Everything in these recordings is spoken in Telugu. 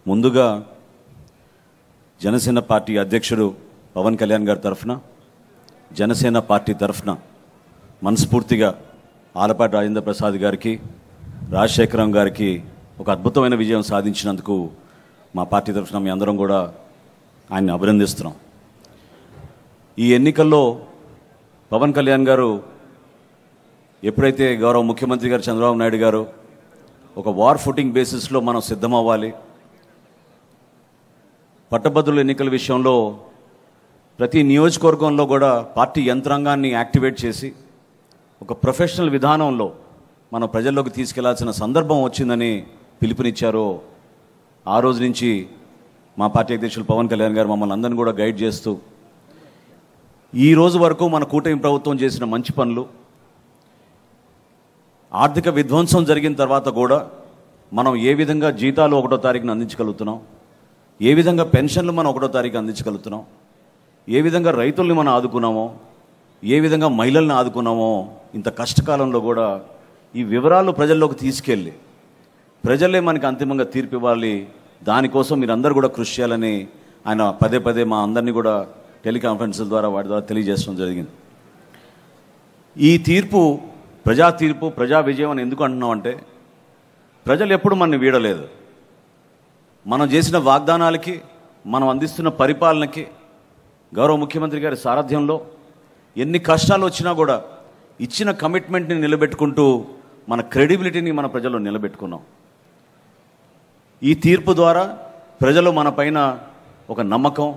ముందుగా జనసేన పార్టీ అధ్యక్షుడు పవన్ కళ్యాణ్ గారి తరఫున జనసేన పార్టీ తరఫున మనస్ఫూర్తిగా ఆలపాటి రాజేంద్ర ప్రసాద్ గారికి రాజశేఖరం గారికి ఒక అద్భుతమైన విజయం సాధించినందుకు మా పార్టీ తరఫున మీ అందరం కూడా ఆయన్ని అభినందిస్తున్నాం. ఈ ఎన్నికల్లో పవన్ కళ్యాణ్ గారు ఎప్పుడైతే గౌరవ ముఖ్యమంత్రి గారు చంద్రబాబు నాయుడు గారు ఒక వార్ ఫుటింగ్ బేసిస్లో మనం సిద్ధమవ్వాలి, పట్టభద్రుల ఎన్నికల విషయంలో ప్రతి నియోజకవర్గంలో కూడా పార్టీ యంత్రాంగాన్ని యాక్టివేట్ చేసి ఒక ప్రొఫెషనల్ విధానంలో మన ప్రజల్లోకి తీసుకెళ్లాల్సిన సందర్భం వచ్చిందని పిలుపునిచ్చారో ఆ రోజు నుంచి మా పార్టీ అధ్యక్షులు పవన్ కళ్యాణ్ గారు మమ్మల్ని అందరినీ కూడా గైడ్ చేస్తూ ఈ రోజు వరకు మన కూటమి ప్రభుత్వం చేసిన మంచి పనులు, ఆర్థిక విధ్వంసం జరిగిన తర్వాత కూడా మనం ఏ విధంగా జీతాలు 1వ తారీఖున అందించగలుగుతున్నాం, ఏ విధంగా పెన్షన్లు మనం 1వ తారీఖు అందించగలుగుతున్నాం, ఏ విధంగా రైతుల్ని మనం ఆదుకున్నామో, ఏ విధంగా మహిళల్ని ఆదుకున్నామో, ఇంత కష్టకాలంలో కూడా ఈ వివరాలు ప్రజల్లోకి తీసుకెళ్ళి ప్రజలే మనకి అంతిమంగా తీర్పు ఇవ్వాలి, దానికోసం మీరందరూ కూడా కృషి చేయాలని ఆయన పదే పదే మా అందరినీ కూడా టెలికాన్ఫరెన్స్ల ద్వారా వాటి ద్వారా తెలియజేయడం జరిగింది. ఈ తీర్పు ప్రజా తీర్పు, ప్రజా విజయం అని ఎందుకు అంటున్నామంటే ప్రజలు ఎప్పుడు మనని వీడలేదు. మనం చేసిన వాగ్దానాలకి, మనం అందిస్తున్న పరిపాలనకి, గౌరవ ముఖ్యమంత్రి గారి సారథ్యంలో ఎన్ని కష్టాలు వచ్చినా కూడా ఇచ్చిన కమిట్మెంట్ని నిలబెట్టుకుంటూ మన క్రెడిబిలిటీని మన ప్రజల్లో నిలబెట్టుకున్నాం. ఈ తీర్పు ద్వారా ప్రజలు మన పైన ఒక నమ్మకం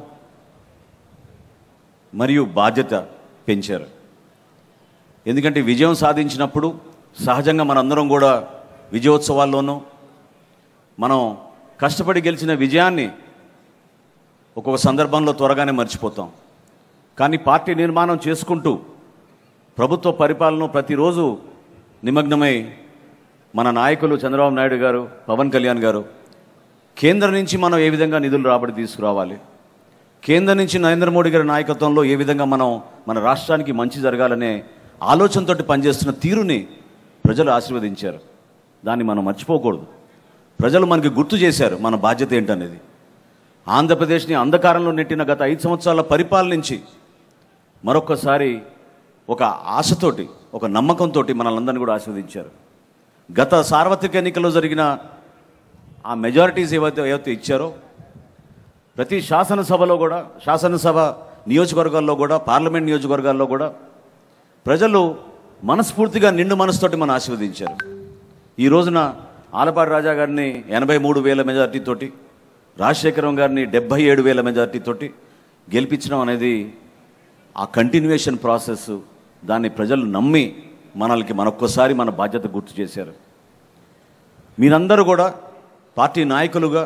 మరియు బాధ్యత పెంచారు. ఎందుకంటే విజయం సాధించినప్పుడు సహజంగా మనందరం కూడా విజయోత్సవాల్లోనూ మనం కష్టపడి గెలిచిన విజయాన్ని ఒక్కొక్క సందర్భంలో త్వరగానే మర్చిపోతాం. కానీ పార్టీ నిర్మాణం చేసుకుంటూ ప్రభుత్వ పరిపాలన ప్రతిరోజు నిమగ్నమై మన నాయకులు చంద్రబాబు నాయుడు గారు, పవన్ కళ్యాణ్ గారు కేంద్రం నుంచి మనం ఏ విధంగా నిధులు రాబడి తీసుకురావాలి, కేంద్రం నుంచి నరేంద్ర మోడీ గారి నాయకత్వంలో ఏ విధంగా మనం మన రాష్ట్రానికి మంచి జరగాలనే ఆలోచనతో పనిచేస్తున్న తీరుని ప్రజలు ఆశీర్వదించారు. దాన్ని మనం మర్చిపోకూడదు. ప్రజలు మనకి గుర్తు చేశారు మన బాధ్యత ఏంటనేది. ఆంధ్రప్రదేశ్ని అంధకారంలో నెట్టిన గత 5 సంవత్సరాల పరిపాలన నుంచి మరొకసారి ఒక ఆశతోటి, ఒక నమ్మకంతో మనల్ని కూడా ఆశీర్వదించారు. గత సార్వత్రిక ఎన్నికల్లో జరిగిన ఆ మెజారిటీస్ ఏవైతే ఇచ్చారో ప్రతి శాసనసభలో కూడా, శాసనసభ నియోజకవర్గాల్లో కూడా, పార్లమెంట్ నియోజకవర్గాల్లో కూడా ప్రజలు మనస్ఫూర్తిగా నిండు మనసుతోటి మనం ఆశీర్వదించారు. ఈ రోజున ఆలపాటి రాజా గారిని 83,000 మెజార్టీతోటి, రాజశేఖరం గారిని 77,000 మెజార్టీతోటి గెలిపించడం అనేది ఆ కంటిన్యూయేషన్ ప్రాసెస్. దాన్ని ప్రజలు నమ్మి మనల్ని మరొక్కసారి మన బాధ్యత గుర్తు చేశారు. మీరందరూ కూడా పార్టీ నాయకులుగా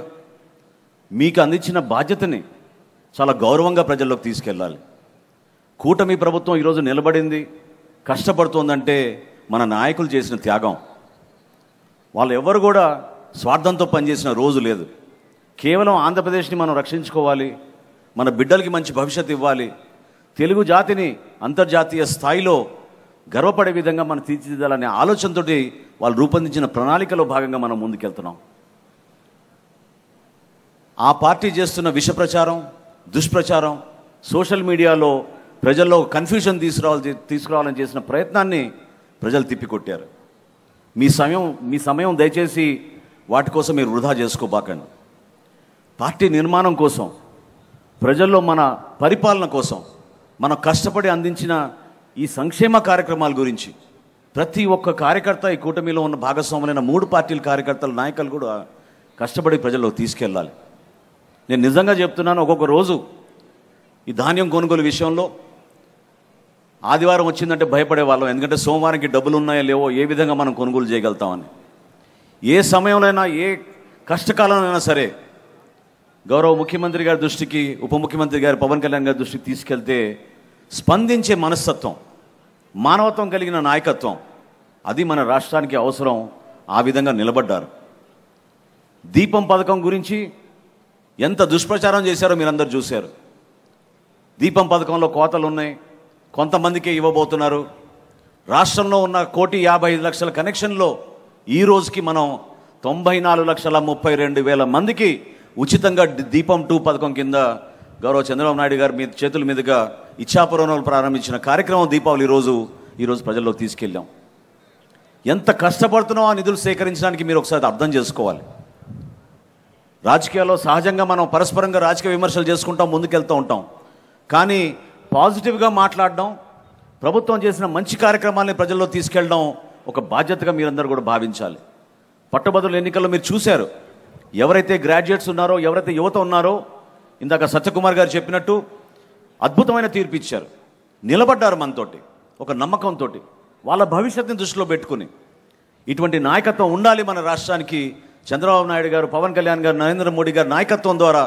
మీకు అందించిన బాధ్యతని చాలా గౌరవంగా ప్రజల్లోకి తీసుకెళ్ళాలి. కూటమి ప్రభుత్వం ఈరోజు నిలబడింది, కష్టపడుతోందంటే మన నాయకులు చేసిన త్యాగం. వాళ్ళు ఎవరు కూడా స్వార్థంతో పనిచేసిన రోజు లేదు. కేవలం ఆంధ్రప్రదేశ్ని మనం రక్షించుకోవాలి, మన బిడ్డలకి మంచి భవిష్యత్తు ఇవ్వాలి, తెలుగు జాతిని అంతర్జాతీయ స్థాయిలో గర్వపడే విధంగా మనం తీర్చిదిద్దాలనే ఆలోచనతో వాళ్ళు రూపొందించిన ప్రణాళికలో భాగంగా మనం ముందుకెళ్తున్నాం. ఆ పార్టీ చేస్తున్న విష ప్రచారం, దుష్ప్రచారం, సోషల్ మీడియాలో ప్రజల్లో కన్ఫ్యూజన్ తీసుకురావాలని చేసిన ప్రయత్నాన్ని ప్రజలు తిప్పికొట్టారు. మీ సమయం దయచేసి వాటి కోసం మీరు వృధా చేసుకోబాకండి. పార్టీ నిర్మాణం కోసం, ప్రజల్లో మన పరిపాలన కోసం మనం కష్టపడి అందించిన ఈ సంక్షేమ కార్యక్రమాల గురించి ప్రతి ఒక్క కార్యకర్త, ఈ కూటమిలో ఉన్న భాగస్వాములైన 3 పార్టీల కార్యకర్తల నాయకులు కూడా కష్టపడి ప్రజల్లో తీసుకెళ్ళాలి. నేను నిజంగా చెప్తున్నాను, ఒక్కొక్క రోజు ఈ ధాన్యం కొనుగోలు విషయంలో ఆదివారం వచ్చిందంటే భయపడే వాళ్ళం. ఎందుకంటే సోమవారంకి డబ్బులు ఉన్నాయో లేవో, ఏ విధంగా మనం కొనుగోలు చేయగలుగుతామని. ఏ సమయంలోనైనా, ఏ కష్టకాలంలో సరే గౌరవ ముఖ్యమంత్రి గారి దృష్టికి, ఉప ముఖ్యమంత్రి గారు పవన్ కళ్యాణ్ గారి దృష్టికి తీసుకెళ్తే స్పందించే మనస్తత్వం, మానవత్వం కలిగిన నాయకత్వం, అది మన రాష్ట్రానికి అవసరం. ఆ విధంగా నిలబడ్డారు. దీపం పథకం గురించి ఎంత దుష్ప్రచారం చేశారో మీరందరూ చూశారు. దీపం పథకంలో కోతలు ఉన్నాయి, కొంతమందికే ఇవ్వబోతున్నారు. రాష్ట్రంలో ఉన్న 1,55,00,000 కనెక్షన్లో ఈ రోజుకి మనం 94,32,000 మందికి ఉచితంగా దీపం 2 పథకం కింద గౌరవ చంద్రబాబు నాయుడు గారి చేతుల మీదుగా ఇచ్చాపురంలో ప్రారంభించిన కార్యక్రమం దీపావళి ఈరోజు ప్రజల్లోకి తీసుకెళ్ళాం. ఎంత కష్టపడుతున్నామో ఆ నిధులు సేకరించడానికి మీరు ఒకసారి అర్థం చేసుకోవాలి. రాజకీయాల్లో సహజంగా మనం పరస్పరంగా రాజకీయ విమర్శలు చేసుకుంటాం, ముందుకెళ్తూ ఉంటాం. కానీ పాజిటివ్గా మాట్లాడడం, ప్రభుత్వం చేసిన మంచి కార్యక్రమాలని ప్రజల్లో తీసుకెళ్ళడం ఒక బాధ్యతగా మీరందరూ కూడా భావించాలి. పట్టభద్రుల ఎన్నికల్లో మీరు చూశారు, ఎవరైతే గ్రాడ్యుయేట్స్ ఉన్నారో, ఎవరైతే యువత ఉన్నారో, ఇందాక సత్యకుమార్ గారు చెప్పినట్టు అద్భుతమైన తీర్పు ఇచ్చారు. నిలబడ్డారు మనతోటి ఒక నమ్మకంతో, వాళ్ళ భవిష్యత్తుని దృష్టిలో పెట్టుకుని. ఇటువంటి నాయకత్వం ఉండాలి మన రాష్ట్రానికి. చంద్రబాబు నాయుడు గారు, పవన్ కళ్యాణ్ గారు, నరేంద్ర మోడీ గారి నాయకత్వం ద్వారా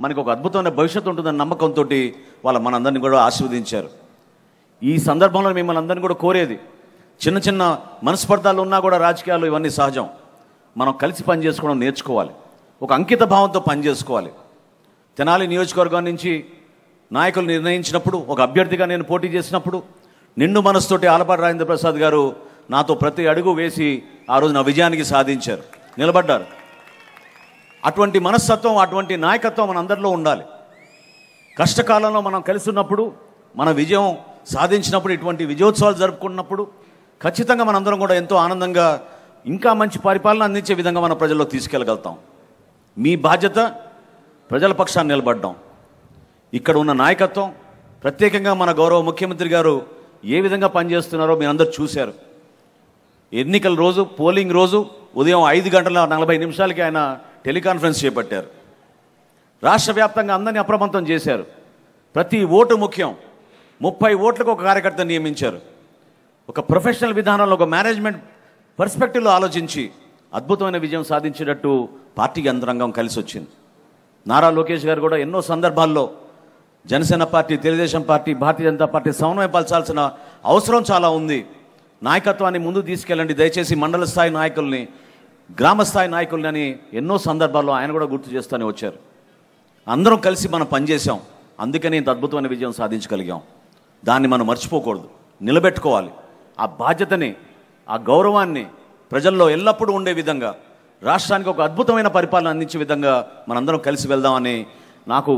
మనకు ఒక అద్భుతమైన భవిష్యత్తు ఉంటుందన్న నమ్మకంతో మనందరినీ కూడా ఆశీర్వదించారు. ఈ సందర్భంలో మిమ్మల్ని అందరినీ కూడా కోరేది, చిన్న చిన్న మనస్పర్ధాలు ఉన్నా కూడా రాజకీయాలు ఇవన్నీ సహజం. మనం కలిసి పనిచేసుకోవడం నేర్చుకోవాలి, ఒక అంకిత భావంతో పనిచేసుకోవాలి. తెనాలి నియోజకవర్గం నుంచి నాయకులు నిర్ణయించినప్పుడు, ఒక అభ్యర్థిగా నేను పోటీ చేసినప్పుడు నిండు మనసుతోటి ఆలపాటి రాజేంద్ర ప్రసాద్ గారు నాతో ప్రతి అడుగు వేసి ఆ రోజు నా విజయానికి సాధించారు, నిలబడ్డారు. అటువంటి మనస్తత్వం, అటువంటి నాయకత్వం మన అందరిలో ఉండాలి. కష్టకాలంలో మనం కలిసి ఉన్నప్పుడు, మన విజయం సాధించినప్పుడు, ఇటువంటి విజయోత్సవాలు జరుపుకున్నప్పుడు ఖచ్చితంగా మనందరం కూడా ఎంతో ఆనందంగా ఇంకా మంచి పరిపాలన అందించే విధంగా మన ప్రజల్లో తీసుకెళ్ళగలుగుతాం. మీ బాధ్యత ప్రజల పక్షాన్ని నిలబడ్డాం. ఇక్కడ ఉన్న నాయకత్వం, ప్రత్యేకంగా మన గౌరవ ముఖ్యమంత్రి గారు ఏ విధంగా పనిచేస్తున్నారో మీరందరూ చూశారు. ఎన్నికల రోజు, పోలింగ్ రోజు ఉదయం 5:40 ఆయన టెలికాన్ఫరెన్స్ చేపట్టారు. రాష్ట్ర వ్యాప్తంగా అందరినీ అప్రమత్తం చేశారు. ప్రతి ఓటు ముఖ్యం. 30 ఓట్లకు ఒక కార్యకర్తను నియమించారు. ఒక ప్రొఫెషనల్ విధానంలో, ఒక మేనేజ్మెంట్ పర్స్పెక్టివ్లో ఆలోచించి అద్భుతమైన విజయం సాధించేటట్టు పార్టీ యంత్రాంగం కలిసి వచ్చింది. నారా లోకేష్ గారు కూడా ఎన్నో సందర్భాల్లో Janasena party, Telugu Desam party, Bharatiya Janata party సమన్వయపరచాల్సిన అవసరం చాలా ఉంది. నాయకత్వాన్ని ముందుకు తీసుకెళ్ళండి దయచేసి, మండల స్థాయి నాయకుల్ని, గ్రామ స్థాయి నాయకుల్ని అని ఎన్నో సందర్భాల్లో ఆయన కూడా గుర్తు చేస్తూనే వచ్చారు. అందరం కలిసి మనం పనిచేసాం, అందుకని ఇంత అద్భుతమైన విజయం సాధించగలిగాం. దాన్ని మనం మర్చిపోకూడదు, నిలబెట్టుకోవాలి. ఆ బాధ్యతని, ఆ గౌరవాన్ని ప్రజల్లో ఎల్లప్పుడూ ఉండే విధంగా, రాష్ట్రానికి ఒక అద్భుతమైన పరిపాలన అందించే విధంగా మనందరం కలిసి వెళ్దామని నాకు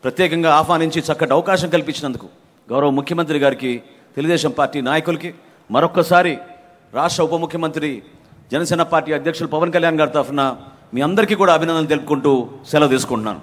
ప్రత్యేకంగా ఆహ్వానించి చక్కటి అవకాశం కల్పించినందుకు గౌరవ ముఖ్యమంత్రి గారికి, తెలుగుదేశం పార్టీ నాయకులకి మరొక్కసారి రాష్ట్ర ఉప ముఖ్యమంత్రి, జనసేన పార్టీ అధ్యక్షులు పవన్ కళ్యాణ్ గారి తరఫున మీ అందరికీ కూడా అభినందనలు తెలుపుకుంటూ సెలవు తీసుకుంటున్నాను.